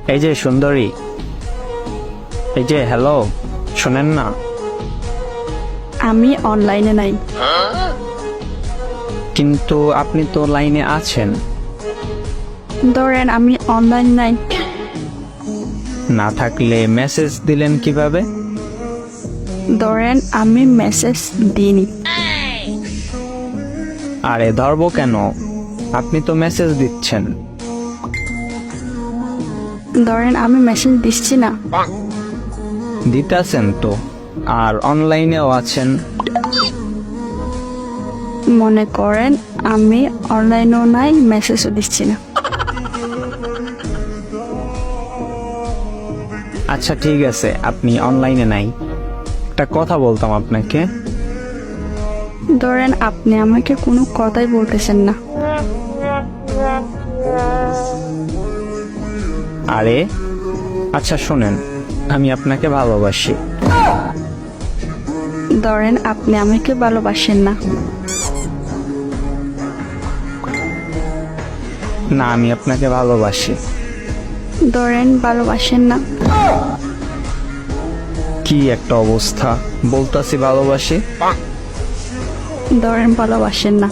এই যে সুন্দরী, এই যে হ্যালো, শোনেন না? আমি অনলাইনে নাই। কিন্তু আপনি তো লাইনে আছেন। ধরেন আমি অনলাইন নাই। না থাকলে মেসেজ দিলেন কিভাবে? ধরেন আমি মেসেজ দিইনি। আরে ধরবো কেন, আপনি তো মেসেজ দিচ্ছেন। ধরেন আমি মেসেজ দিচ্ছি না। দিতেছেন তো, আর অনলাইনেও আছেন। মনে করেন আমি অনলাইনেও নাই, মেসেজও দিচ্ছি না। আচ্ছা ঠিক আছে, আপনি অনলাইনে নাই। একটা কথা বলতাম আপনাকে। ধরেন আপনি আমাকে কোনো কথাই বলতেছেন না। আরে আচ্ছা শোনেন, আমি আপনাকে ভালোবাসি। ধরেন আপনি আমাকে ভালোবাসেন না। না, আমি আপনাকে ভালোবাসি। ধরেন ভালোবাসেন না। কি একটা অবস্থা, বলতাছি ভালোবাসি। ধরেন ভালোবাসেন না।